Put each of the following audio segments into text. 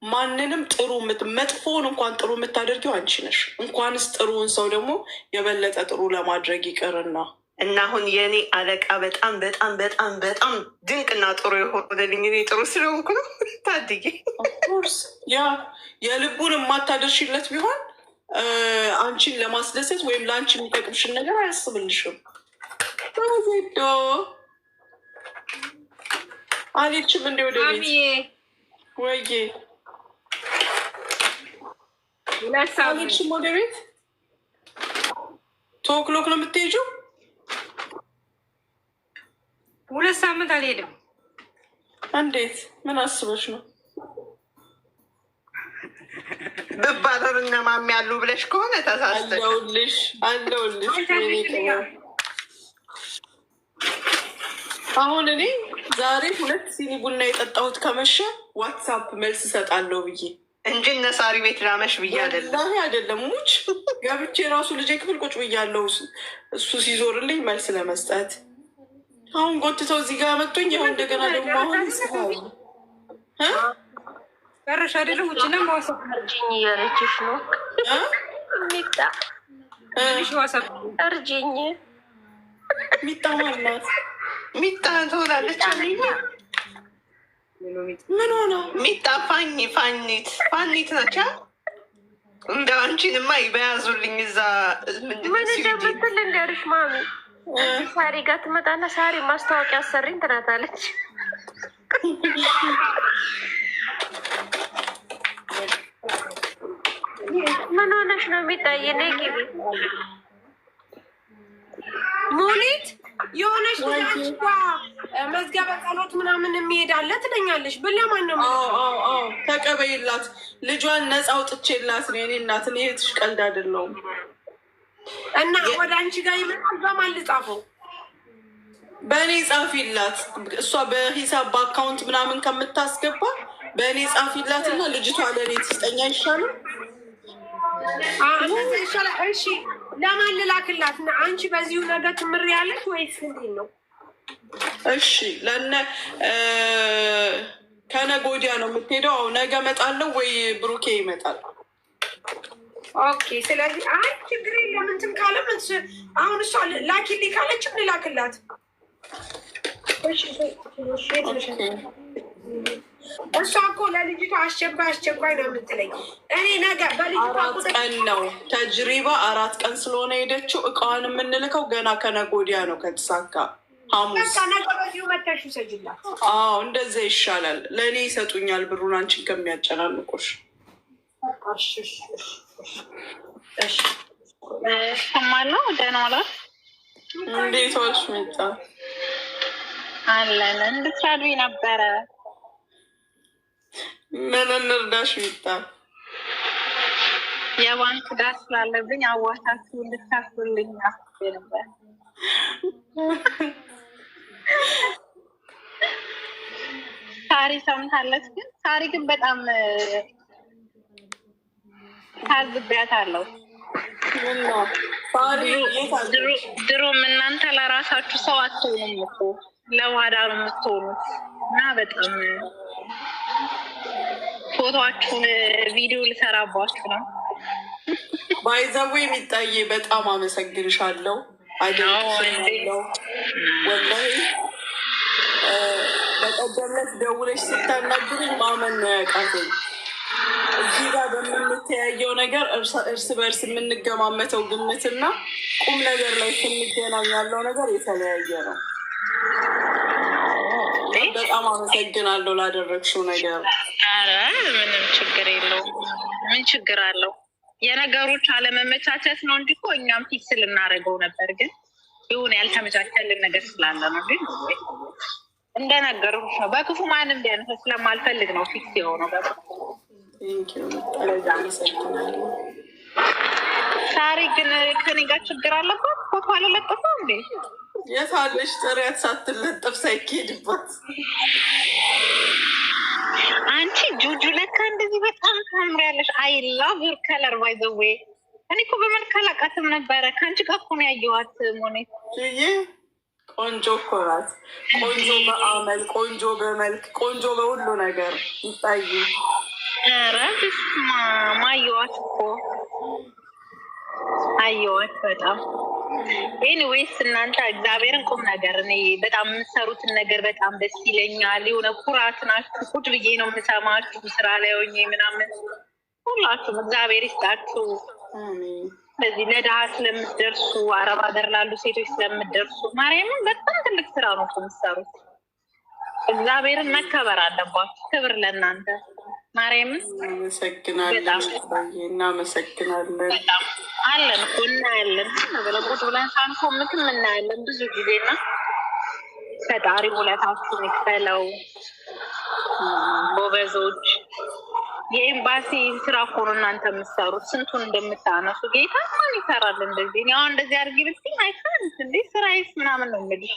ማንንም ጥሩ መጥፎውን እንኳን ጥሩ የምታደርጊው አንቺ ነሽ። እንኳንስ ጥሩውን ሰው ደግሞ የበለጠ ጥሩ ለማድረግ ይቅርና እና አሁን የእኔ አለቃ በጣም በጣም በጣም በጣም ድንቅና ጥሩ የሆነልኝ እኔ ጥሩ ስለሆንኩ ነው። ታድጌ ኦፍኮርስ ያ የልቡን የማታደርሽለት ቢሆን አንቺን ለማስደሰት ወይም ለአንቺ የሚጠቅምሽን ነገር አያስብልሽም። ዜዶ አሌችም እንደ ወደ ቤት ወይዬ አሌችም ወደ ቤት ቶክሎክ ነው የምትሄጂው? 2 ሳምንት አልሄድም። እንዴት? ምን አስበሽ ነው? ብባረር እነ ማሚ ያሉ ብለሽ ከሆነ ተሳስተሽ። አለሁልሽ። አሁን እኔ ዛሬ 2 ሲኒ ቡና የጠጣሁት ከመሸ ዋትሳፕ መልስ እሰጣለሁ ብዬ እንጂ እነ ሳሪ ቤት ላመሽ ብዬ አይደለም። ሙች ገብቼ ራሱ ልጄ ክፍል ቁጭ ብያለሁ እሱ ሲዞርልኝ መልስ ለመስጠት። አሁን ጎትተው እዚህ ጋር መጡኝ። አሁን እንደገና ደግሞ አሁን ይስፋሉ ቀረሽ አይደለም ውጭና ማዋሰብ እርጅኝ እያለችሽ ነው ሚጣ እርጅኝ ሚጣ ማላት ሚጣ ትሆናለች። ምን ሆነ ሚጣ ፋኒት ናቻ። እንደ አንቺንማ ይበያዙልኝ እዛ ምን እንደምትል እንዲያርሽ ማሚ ሳሪ ጋር ትመጣና ሳሪ ማስታወቂያ አሰሪኝ ትናታለች። ምን ሆነሽ ነው የሚታየ? ነይ ግቢ። ሙኒት የሆነች መዝገበ ጸሎት ምናምን የሚሄዳለ ትለኛለች። ብለማን ነው ተቀበይላት። ልጇን ነፃ አውጥቼላት ነው የኔ እናት። እኔ እህትሽ ቀልድ አይደለሁም። እና ወደ አንቺ ጋር ይመጣል። በማን ልጻፈው? በእኔ ጻፊላት። እሷ በሂሳብ በአካውንት ምናምን ከምታስገባ በእኔ ጻፊላት እና ልጅቷ ለእኔ ትስጠኛ ይሻላል። እሺ ለማን ልላክላት? አንቺ በዚሁ ነገር ትምር ያለች ወይስ እንዴት ነው? እሺ ከነገ ወዲያ ነው የምትሄደው? ነገ እመጣለሁ ወይ ብሩኬ ይመጣል? ኦኬ። ስለዚህ አይ ችግር የለም። እንትን ካለ አሁን እሷ ላኪልኝ ካለችም ልላክላት። እሷ እኮ ለልጅቷ አስቸኳይ ነው የምትለኝ። እኔ ነገ በልጅቷ 4 ቀን ነው ተጅሪባ 4 ቀን ስለሆነ ሄደችው። እቃዋን የምንልከው ገና ከነገ ወዲያ ነው ከተሳካ ሐሙስ። ነገ በዚሁ መተሽ ውሰጂላት። አዎ እንደዛ ይሻላል። ለእኔ ይሰጡኛል ብሩን አንቺን ከሚያጨናንቁሽ። ሰማለሁ። ደህና ዋላችሁ? እንዴት ዋልሽ? ሚጣ አለን። እንድትረዱኝ ነበረ። ምን እንርዳሽ? ሚጣ የባንክ ዕዳ ስላለብኝ አዋታችሁ እንድታስቡልኝ ነበር። ሳሪ ሰምታለች። ግን ሳሪ ግን በጣም ታዝቢያታለሁ። ድሮም እናንተ ለራሳችሁ ሰው አትሆኑም እኮ ለዋዳ ነው የምትሆኑት። እና በጣም ፎቶዋችሁን ቪዲዮ ልሰራባችሁ ነው። ባይዘዌ የሚጣዬ በጣም አመሰግንሻለሁ። አይደለው ወላሂ በቀደምነት ደውለሽ ስታናግሩኝ ማመን ነው ያቃተኝ። እዚህ ጋር በምንተያየው ነገር እርስ በእርስ የምንገማመተው ግምትና ቁም ነገር ላይ ስንገናኝ ያለው ነገር የተለያየ ነው። በጣም አመሰግናለሁ ላደረግሽው ነገር። ኧረ ምንም ችግር የለውም። ምን ችግር አለው? የነገሮች አለመመቻቸት ነው እንጂ እኮ እኛም ፊክስ ልናደርገው ነበር። ግን የሆነ ያልተመቻቸልን ነገር ስላለ ነው። ግን እንደነገርኩሽ ነው። በክፉ ማንም ቢያነሳ ስለማልፈልግ ነው ፊክስ የሆነው። ሳሪ ግን ከኔ ጋር ችግር አለባት። ፎቶ አልለጠፈ እንዴ? የታለሽ? ጥሪያት ሳትለጠፍ ሳይኬድባት። አንቺ ጁጁ ለካ እንደዚህ በጣም ታምሪያለሽ። አይ ላቭ ዩር ከለር ባይ ዘ ዌይ። እኔ እኮ በመልክ አላውቃትም ነበረ። ከአንቺ ጋር እኮ ነው ያየኋት። ሞኔት ቆንጆ እኮ ናት። ቆንጆ በአመል፣ ቆንጆ በመልክ፣ ቆንጆ በሁሉ ነገር ይታይ። ኧረ ማየዋት እኮ አየዋት በጣም ኤኒዌይስ እናንተ እግዚአብሔርን ቁም ነገር እኔ በጣም የምትሰሩትን ነገር በጣም ደስ ይለኛል። የሆነ ኩራት ናችሁ። ቁጭ ብዬ ነው የምሰማችሁ ስራ ላይ ሆኜ ምናምን። ሁላችሁም እግዚአብሔር ይስጣችሁ። በዚህ ለድሀ ስለምትደርሱ አረብ ሀገር ላሉ ሴቶች ስለምትደርሱ ማርያምን በጣም ትልቅ ስራ ነው የምትሰሩት። እግዚአብሔርን መከበር አለባችሁ። ክብር ለእናንተ ማርያምን። እናመሰግናለን። አለን እኮ እናያለን ቁጭ ብለን ሳንኮምትም እናያለን ብዙ ጊዜና ፈጣሪ ውለታችሁን ይክፈለው። ጎበዞች። የኤምባሲ ስራ እኮ ነው እናንተ የምትሰሩት። ስንቱን እንደምታነሱ ጌታ ማን ይሰራል እንደዚህ? እኔ አሁን እንደዚህ አድርጊ ብትይኝ አይፈንስ እንዴ ስራዬስ ምናምን ነው እንግዲህ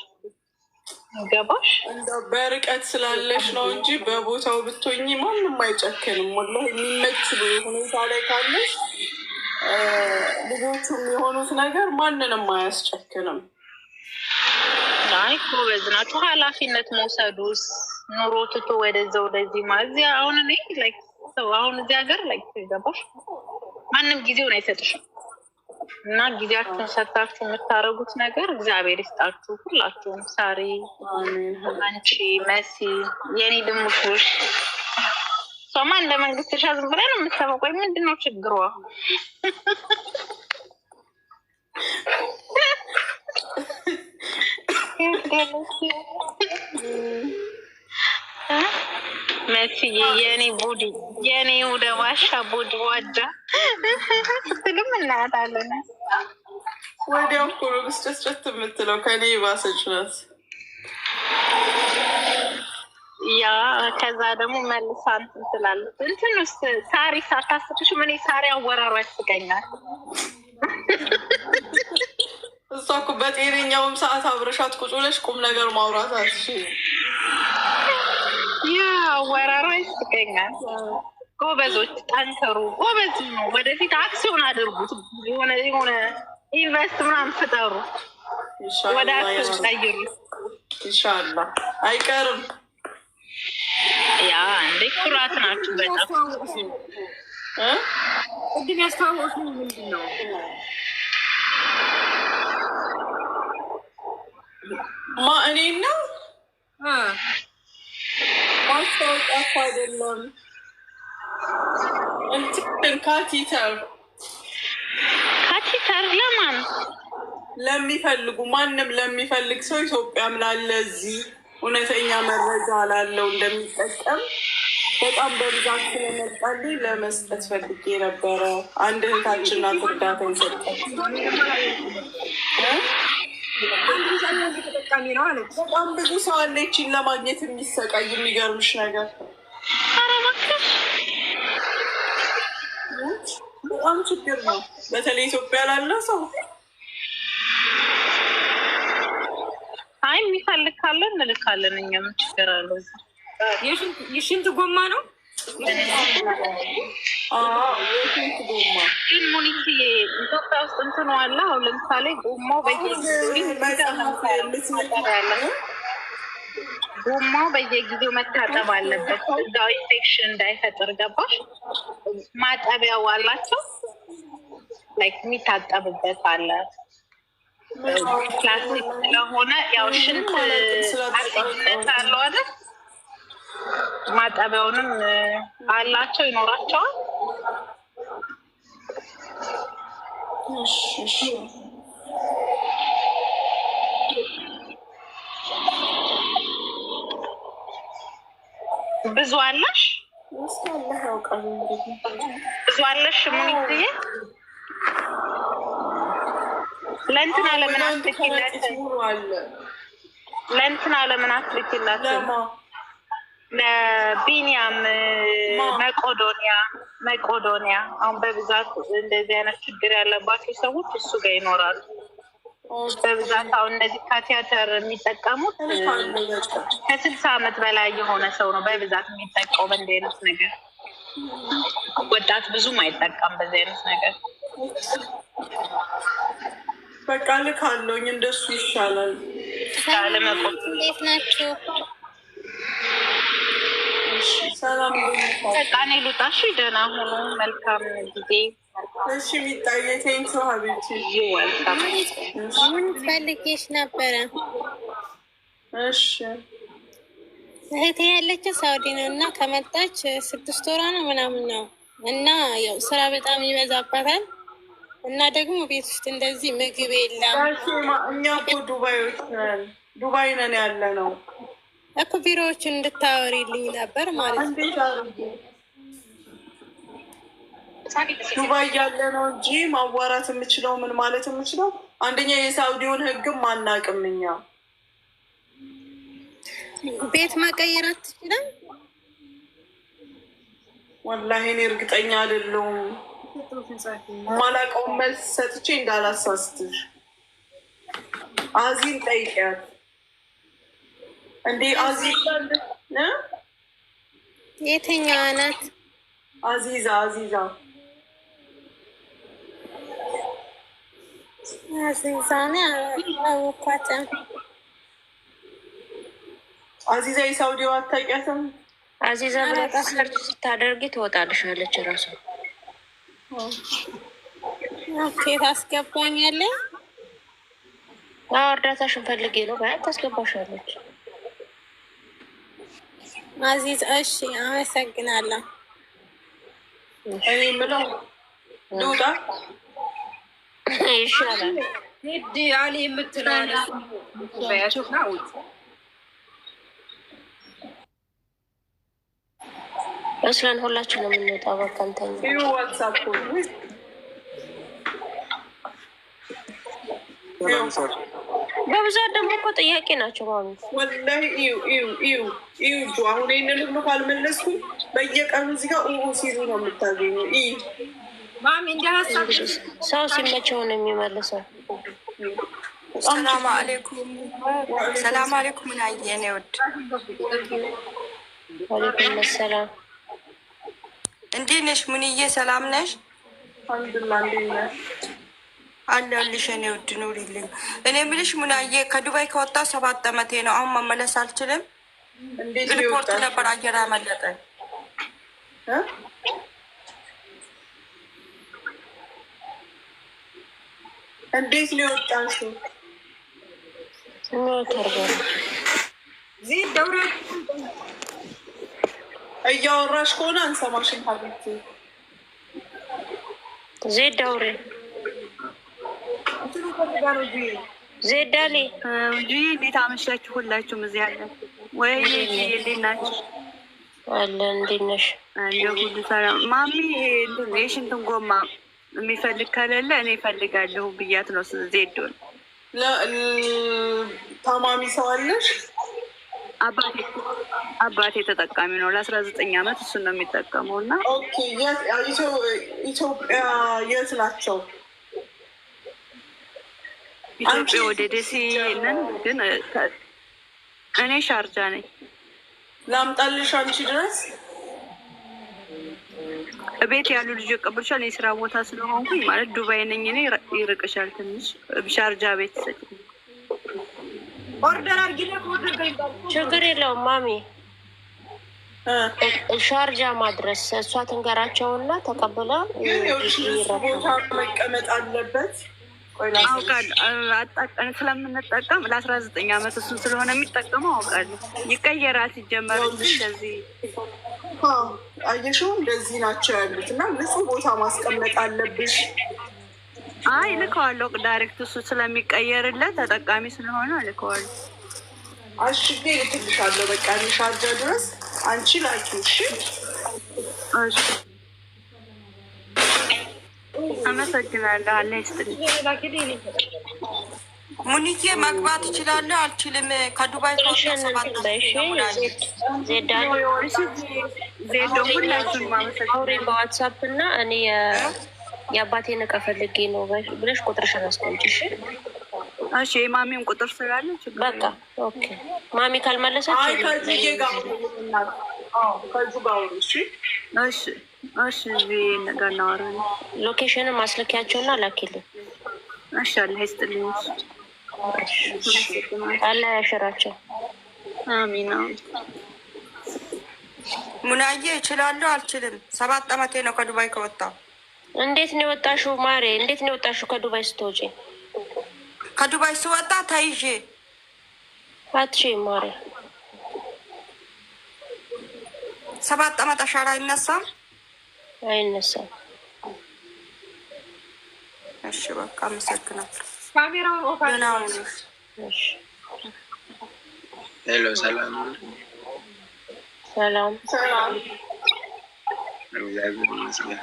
ገባሽ? እንደው በርቀት ስላለሽ ነው እንጂ በቦታው ብትሆኚ ማንም አይጨክንም። ወላሂ የሚመች ሁኔታ ላይ ካለሽ ልጆቹ የሚሆኑት ነገር ማንንም አያስጨክንም። አይ ጎበዝ ናችሁ። ኃላፊነት መውሰዱስ ኑሮ ትቶ ወደዛ ወደዚህ እዚያ አሁን እኔ ላይክ ሰው አሁን እዚህ ሀገር ላይክ ገባሽ ማንም ጊዜውን አይሰጥሽም እና ጊዜያችሁን ሰጥታችሁ የምታደርጉት ነገር እግዚአብሔር ይስጣችሁ ሁላችሁም። ሳሪ፣ አንቺ፣ መሲ የኔ ድምቶች ሶማ እንደ መንግስት እርሻ ዝም ብላ ነው የምትሰማው። ቆይ ምንድን ነው ችግሯ? መስዬ የኔ ቡድ የኔ ወደ ዋሻ ቡድ ዋጃ ስትልም እናያታለን። ወዲያው እኮ ነው ብስጨስጨት የምትለው። ከኔ ባሰች ናት። ያ ከዛ ደግሞ መልሳ እንትን ትላለች። እንትን ውስጥ ሳሪ ሳታስብሽ ምን ሳሪ አወራሯ ያስቀኛል። እሷ እኮ በጤነኛውም ሰዓት አብረሻት ቁጭ ብለሽ ቁም ነገር ማውራት አትችይም። ያ አወራሯ ያስቀኛል። ጎበዞች ጠንከሩ። ጎበዝ ነው። ወደፊት አክሲዮን አድርጉት። የሆነ ኢንቨስት ምናምን ፍጠሩ። ወደ አክሲዮን ቀይሩ። ኢንሻላህ አይቀርም። ያ እንዴ ኩራት ናችሁ በጣም። ቅድም ያስተዋወቁ ምንድን ነው? እኔ ነው ማስታወቂያ እኮ አይደለም እንትን ካቲተር ለማን ለሚፈልጉ ማንም ለሚፈልግ ሰው ኢትዮጵያም ላለ እዚህ እውነተኛ መረጃ ላለው እንደሚጠቀም በጣም በብዛት ስለመጣልኝ ለመስጠት ፈልጌ ነበረ። አንድ እህታችን ናት እርዳታ የሰጠች። በጣም ብዙ ሰው አለችን ለማግኘት የሚሰቃይ። የሚገርምሽ ነገር በጣም ችግር ነው፣ በተለይ ኢትዮጵያ ላለ ሰው። አይ የሚፈልግ ካለ እንልካለን እኛ። ምን ችግር አለው? የሽንት ጎማ ነው ግን ሙኒት ኢትዮጵያ ውስጥ እንትኑ አለ። አሁን ለምሳሌ ጎማው በየጊዜው መታጠብ አለበት፣ እዛው ኢንፌክሽን እንዳይፈጥር። ገባሽ? ማጠቢያው አላቸው፣ ላይክ የሚታጠብበት አለ። ፕላስቲክ ስለሆነ ያው ሽንት አስነት አለው አይደል? ማጠቢያውንም አላቸው፣ ይኖራቸዋል። ብዙ አለሽ? ብዙ አለሽ ሙኒትዬ? ለእንትና ለምን አትልኪላትም? ለእንትና ለምን አትልኪላትም? ለቢኒያም መቄዶንያ አሁን በብዛት እንደዚህ አይነት ችግር ያለባቸው ሰዎች እሱ ጋር ይኖራሉ በብዛት። አሁን እነዚህ ካቲያተር የሚጠቀሙት ከ60 ዓመት በላይ የሆነ ሰው ነው በብዛት የሚጠቀው በእንዲህ አይነት ነገር። ወጣት ብዙም አይጠቀም በዚህ አይነት ነገር። በቃ ልካለሁኝ፣ እንደሱ ይሻላል። እንዴት ናችሁ? ሰላም በቃ እኔ ልውጣ። እሺ ደህና ሁኑ። መልካም ጊዜ። እሺ ሚጣዬ ቴንኪው ሀቢብቲ። ምን ፈልጌሽ ነበረ? እሺ እህቴ ያለችው ሳውዲ ነው እና ከመጣች 6 ወሯ ነው ምናምን ነው እና ያው ስራ በጣም ይበዛባታል እና ደግሞ ቤት ውስጥ እንደዚህ ምግብ የለም። እኛ እኮ ዱባዮች ነን፣ ዱባይ ነን ያለ ነው እኮ ቢሮዎችን እንድታወሪልኝ ነበር ማለት ነው። ዱባይ ያለ ነው እንጂ ማዋራት የምችለው ምን ማለት የምችለው አንደኛ የሳውዲውን ህግም አናውቅም እኛ። ቤት መቀየር አትችልም? ወላሂ እኔ እርግጠኛ አይደለሁም። ማላውቀውን መልስ ሰጥቼ እንዳላሳስትሽ። አዚን ጠይቂያት እንዴ። አዚዛ የትኛዋ ናት? አዚዛ አዚዛ ነው አወኳትም። አዚዛ የሳውዲዋ አታውቂያትም? አዚዛ ብለሽ ሰርች ስታደርጊ ትወጣልሻለች እራሷ። ኦኬ ታስገባኛለህ? እርዳታሽን ፈልጌ ነው ባያት ታስገባሻለች። አዚዝ እሺ፣ አመሰግናለሁ። እኔ የምለው ልውጣ ይሻላል። ሂድ አሊ የምትለዋለ እስለን ሁላችን ነው የምንወጣው። በቃ እንተኛ። ዋትሳፕ በብዛት ደግሞ እኮ ጥያቄ ናቸው ማሚ። ወላሂ እዩ አሁን ይህንን ሁሉ ካልመለስኩ በየቀኑ እዚህ ጋር ሲሉ ነው የምታገኙ። ማሚ እንደ ሀሳብ ሰው ሲመቸው ነው የሚመልሰው። ሰላም አለይኩም። ሰላም አለይኩም። ምን አየኔ ወድ ወአለይኩም ሰላም። እንዴት ነሽ ሙኒዬ? ሰላም ነሽ? አልሐምዱሊላህ። እንዴት ነሽ? አለሁልሽ እኔ ውድ ኑሪልኝ። እኔ የምልሽ ሙናዬ ከዱባይ ከወጣ 7 ዓመቴ ነው። አሁን መመለስ አልችልም። ሪፖርት ነበር አየር አመለጠ። እንዴት ነው የወጣሽው? ዚህ ደውራ እያወራሽ ከሆነ አንሰማሽም ሀቢብቲ። ዜድ ዳውሬ ዜድ ዳሌ እንጂ እንዴት አመሻችሁ ሁላችሁም እዚህ ያለ ወይ እንዴት ናችሁ? አለ እንዴት ነሽ? እንደው ሁሉ ሰላም። ማሚ የሽንትን ጎማ የሚፈልግ ከሌለ እኔ እፈልጋለሁ ብያት ነው ዜዶን። ታማሚ ሰው አለሽ? አባቴ ተጠቃሚ ነው። ለ19 ዓመት እሱን ነው የሚጠቀመው እና ኦኬ። ኢትዮጵያ የት ናቸው? ኢትዮጵያ ወደ ደሴ ነን፣ ግን እኔ ሻርጃ ነኝ። ላምጣልሽ አንቺ ድረስ? ቤት ያሉ ልጆች ቀብርሻል። የስራ ቦታ ስለሆንኩኝ ማለት ዱባይ ነኝ እኔ። ይርቅሻል ትንሽ። ሻርጃ ቤት ሰጭ ኦርደር አድርጊ። ችግር የለውም ማሚ። ሻርጃ ማድረስ እሷ ትንገራቸውና ተቀብላ ቦታ መቀመጥ አለበት። አውቃለሁ ስለምንጠቀም ለ19 ዓመት እሱን ስለሆነ የሚጠቀመው አውቃለሁ። ይቀየራል ሲጀመር እንደዚህ አየሽው፣ እንደዚህ ናቸው ያሉት እና ንጹህ ቦታ ማስቀመጥ አለብሽ። አይ ልከዋለሁ፣ ዳይሬክት እሱ ስለሚቀየርለት ተጠቃሚ ስለሆነ ልከዋለሁ። አሽጌ ልክልሻለሁ። በቃ ሻርጃ ድረስ አንቺ ላኪ። እሺ አመሰግናለሁ። አለ ይስጥልኝ። ሙኒዬ መግባት እችላለሁ አልችልም? ከዱባይ በዋትሳፕ እና እኔ የአባቴን እቃ ፈልጌ ነው ብለሽ ቁጥርሽን አስቀምጪ። እሺ የማሚን ቁጥር ስላለች በቃ ኦኬ። ማሚ ካልመለሰች እሺ ነገር እናወራለን። ሎኬሽንን ማስልኪያቸውና ላኪልኝ። እሺ አላህ ይስጥልኝ። አላህ ያሽራቸው። አሚን። ሙናዬ እችላለሁ አልችልም? 7 ዓመቴ ነው ከዱባይ ከወጣሁ። እንዴት ነው የወጣሽው ማሬ? እንዴት ነው የወጣሽው ከዱባይ ስትወጪ? ከዱባይ ስወጣ ተይዤ። አትችይም ማሬ። 7 ዓመት አሻራ አይነሳም? አይነሳም። እሺ በቃ አመሰግናለሁ። ካሜራውን ኦፍ አድርጉ። እሺ ሄሎ፣ ሰላም ሰላም ሰላም። እግዚአብሔር ይመስገን።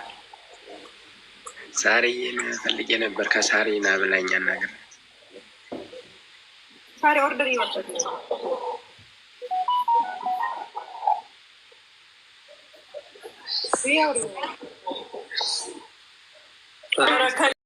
ሳሪን ፈልጌ ነበር። ከሳሪና ብላኛ ነገር ሳሪ ኦርደር ይወጣል።